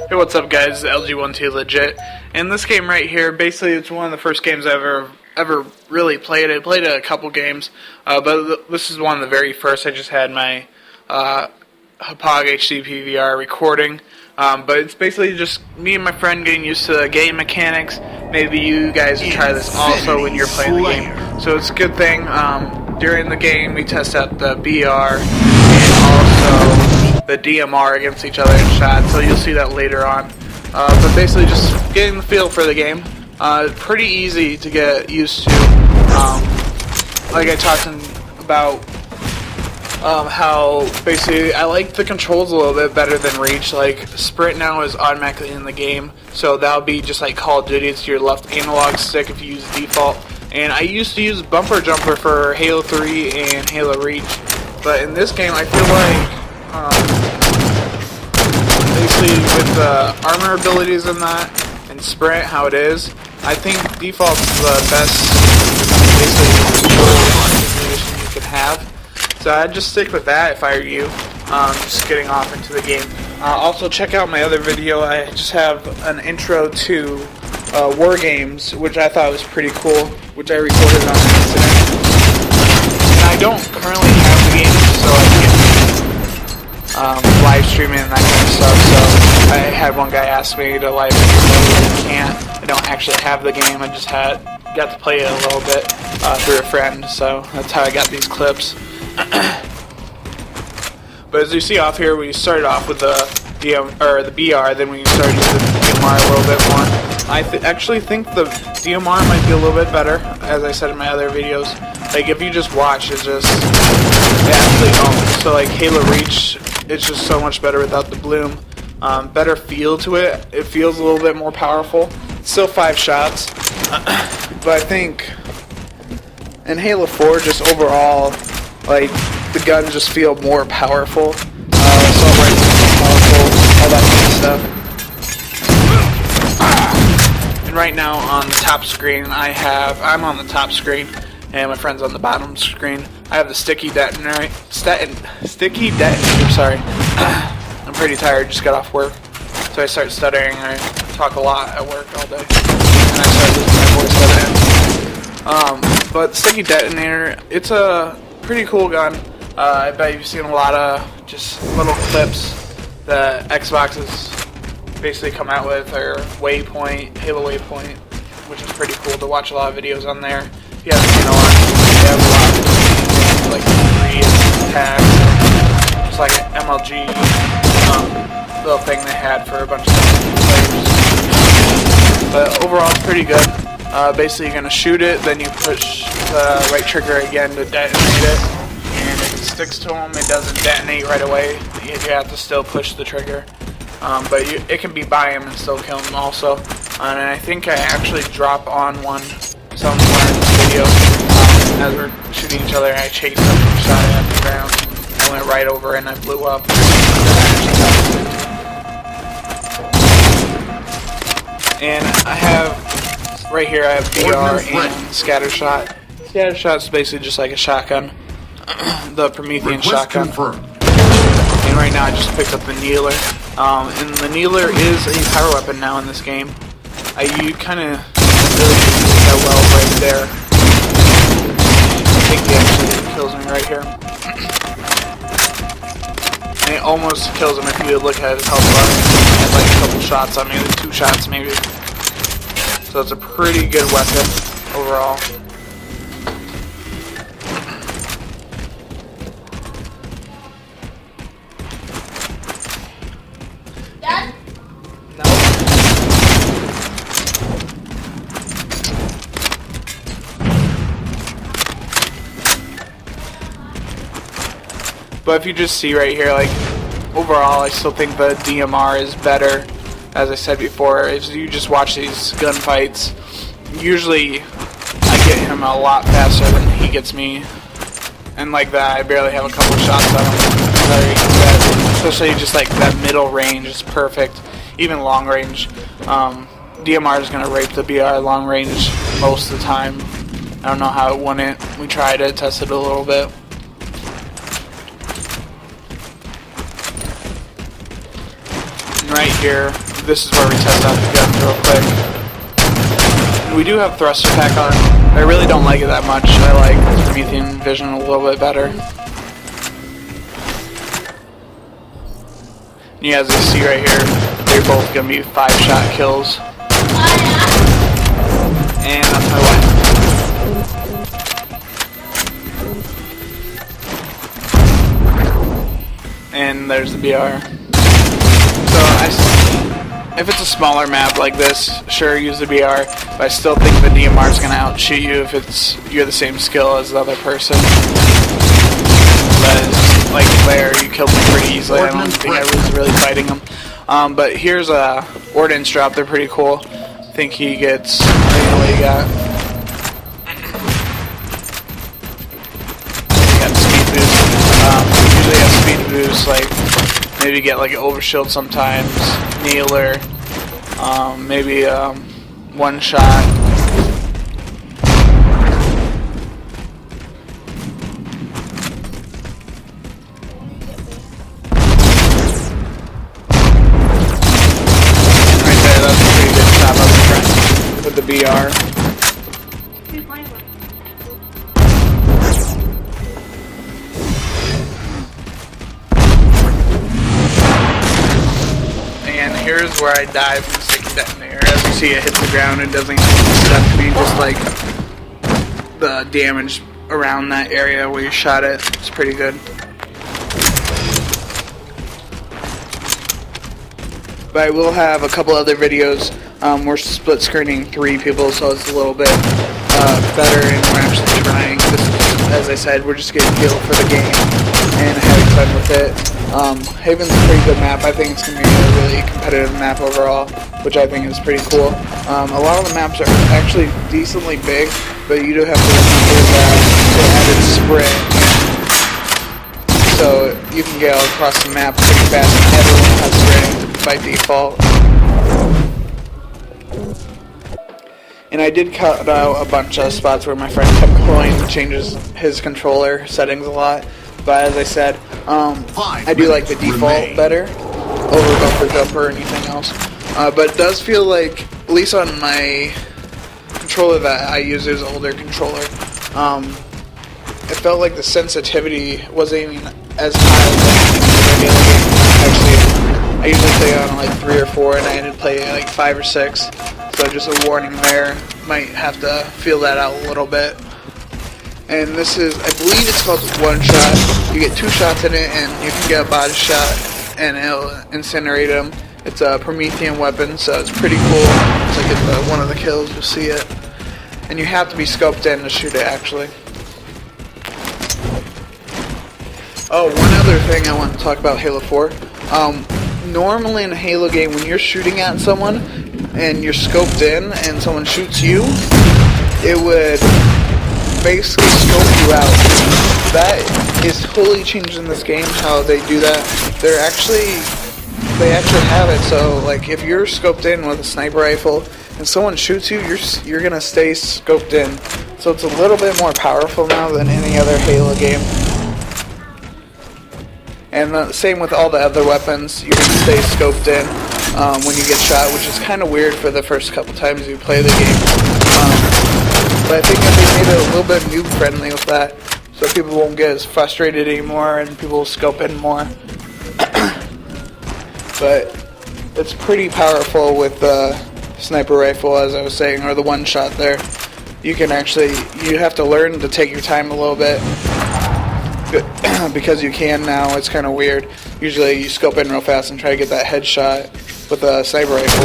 Hey, what's up guys, LG1T legit. And this game right here, basically it's one of the first games I've ever really played. I played a couple games, but this is one of the very first. I just had my Hapag HD PVR recording. But it's basically just me and my friend getting used to the game mechanics. Maybe you guys try this also when you're playing the game. So it's a good thing. During the game we test out the BR and also the DMR against each other in shots, so you'll see that later on. But basically just getting the feel for the game. Pretty easy to get used to. Like I talked about how basically I like the controls a little bit better than Reach. Like sprint now is automatically in the game, so that'll be just like Call of Duty. It's your left analog stick if you use default. And I used to use bumper jumper for Halo 3 and Halo Reach, but in this game I feel like basically with the armor abilities in that and sprint how it is, I think default's the best basically configuration you can have. So I'd just stick with that if I were you. Just getting off into the game. Also check out my other video. I just have an intro to War Games, which I thought was pretty cool, which I recorded on accident. And I don't currently have the game, so I can't live stream it and that kind of stuff. So I had one guy ask me to live stream it, and I can't. I don't actually have the game. I just got to play it a little bit through a friend. So that's how I got these clips. But as you see off here, we started off with the BR, then we started using the DMR a little bit more. I actually think the DMR might be a little bit better, as I said in my other videos. Like if you just watch, it actually don't. So like Halo Reach, it's just so much better without the bloom. Better feel to it. It feels a little bit more powerful. Still 5 shots, but I think in Halo 4, just overall, like the guns just feel more powerful. Assault rifles more powerful, all that kind of stuff. And right now on the top screen, I'm on the top screen, and my friend's on the bottom screen. I have the sticky detonator. Sorry, I'm pretty tired. Just got off work, so I start stuttering. I talk a lot at work all day, and I start losing my voice by the end. But the sticky detonator, it's a pretty cool gun. I bet you've seen a lot of just little clips that Xbox has basically come out with, or Halo Waypoint, which is pretty cool to watch a lot of videos on there. If you haven't seen a lot, they have a lot of like tags, just like an MLG little thing they had for a bunch of players. But overall, it's pretty good. Basically, you're gonna shoot it, then you push the right trigger again to detonate it. And if it sticks to them, it doesn't detonate right away. You have to still push the trigger. But it can be by him and still kill him also. And I think I actually drop on one somewhere in this video. As we're shooting each other, I chased him and shot it at the ground. I went right over and I blew up. And I have, right here I have BR and scatter shot. Scatter shot is basically just like a shotgun. The Promethean shotgun. And right now I just picked up the Kneeler. And the Kneeler is a power weapon now in this game. You kind of really use that well right there. I think he actually kills me right here. And it almost kills him if you look at his health bar. He has like a couple shots on me, like 2 shots maybe. So it's a pretty good weapon overall. But if you just see right here, like overall, I still think the DMR is better. As I said before, if you just watch these gunfights, usually I get him a lot faster than he gets me. And like that, I barely have a couple shots on him. Especially just like that middle range is perfect. Even long range. DMR is going to rape the BR long range most of the time. I don't know how it wouldn't. We tried it, tested it a little bit. And right here, this is where we test out the guns real quick. And we do have thruster pack on. I really don't like it that much. I like Promethean Vision a little bit better. And you guys see right here, they're both going to be 5-shot kills. And that's my wife. And there's the BR. So if it's a smaller map like this, sure, use the BR, but I still think the DMR is going to outshoot you if you're the same skill as the other person. But like there, you killed me pretty easily. I don't think I was really fighting him. But here's a ordnance drop. They're pretty cool. I think he gets, I don't know what he got. He got speed boost. Usually have speed boost, like maybe get like an overshield sometimes, nailer, maybe one shot. Right there, that's a pretty good shot up the front with the BR. Here's where I dive from the sticky detonator. As you see, it hits the ground. It doesn't have to be just like the damage around that area where you shot it. It's pretty good. But I will have a couple other videos. We're split screening 3 people, so it's a little bit better, and we're actually trying. This is, as I said, we're just getting feel for the game and having fun with it. Haven's a pretty good map. I think it's going to be a really competitive map overall, which I think is pretty cool. A lot of the maps are actually decently big, but you do have to remember that they added sprint. So you can get all across the map pretty fast, and everyone has sprint by default. And I did cut out a bunch of spots where my friend kept going, changes his controller settings a lot. But as I said, I do like the default better over bumper jumper or anything else. But it does feel like, at least on my controller that I use, is an older controller, it felt like the sensitivity wasn't even as high as actually. I usually play on like 3 or 4, and I ended up playing like 5 or 6. So just a warning there. Might have to feel that out a little bit. And this is, I believe it's called one shot. You get 2 shots in it, and you can get a body shot, and it'll incinerate them. It's a Promethean weapon, so it's pretty cool. It's like it's one of the kills, you'll see it. And you have to be scoped in to shoot it, actually. Oh, one other thing I want to talk about Halo 4. Normally in a Halo game, when you're shooting at someone, and you're scoped in, and someone shoots you, it would basically scope you out. That is totally changed in this game, how they do that. They actually have it, so like if you're scoped in with a sniper rifle and someone shoots you, you're gonna stay scoped in. So it's a little bit more powerful now than any other Halo game. And the same with all the other weapons, you're gonna stay scoped in when you get shot, which is kind of weird for the first couple times you play the game. But I think that they made it a little bit noob friendly with that, so people won't get as frustrated anymore and people will scope in more. But it's pretty powerful with the sniper rifle, as I was saying, or the one shot there. You can actually, you have to learn to take your time a little bit, because you can now. It's kind of weird. Usually you scope in real fast and try to get that headshot with a sniper rifle.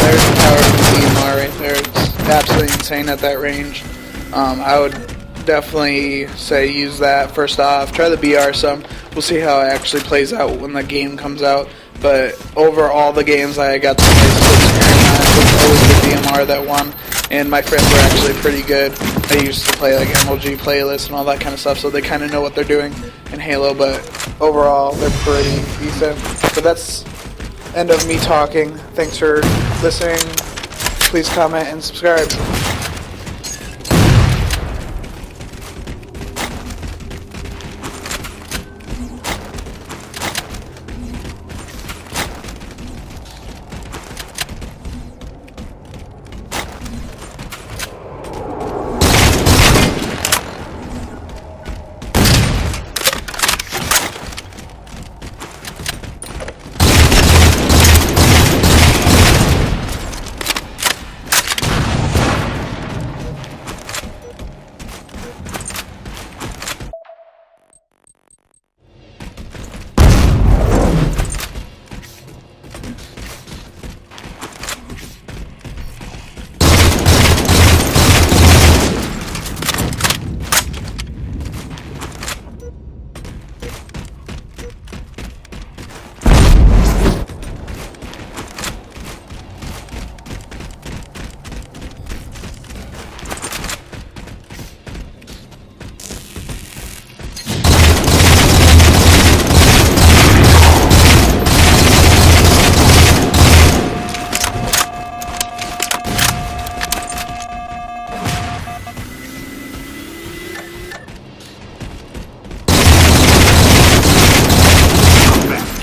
There's the power of the DMR right there. It's absolutely insane at that range. I would definitely say use that first off. Try the BR some. We'll see how it actually plays out when the game comes out. But over all the games I got to play split screen, it was always the DMR that won. And my friends were actually pretty good. They used to play like MLG playlists and all that kind of stuff, so they kind of know what they're doing in Halo. But overall, they're pretty decent. But that's end of me talking. Thanks for listening. please comment and subscribe.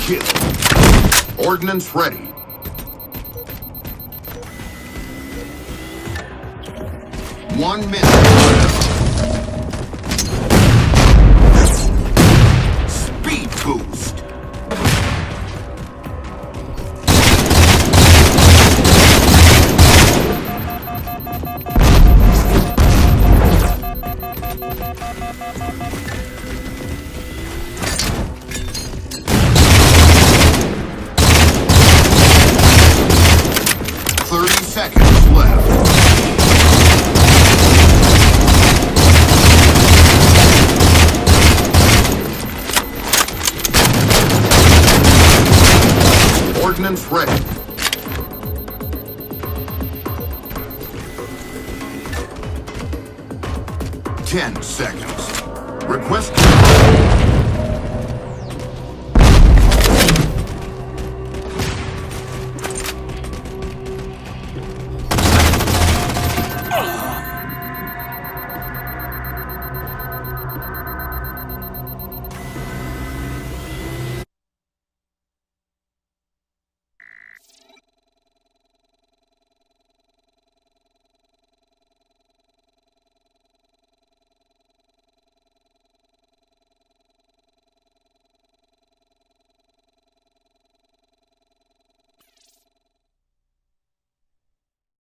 Kill. Ordnance ready. One minute left. Speed boost. Seconds left. Ordnance ready. 10 seconds. Request.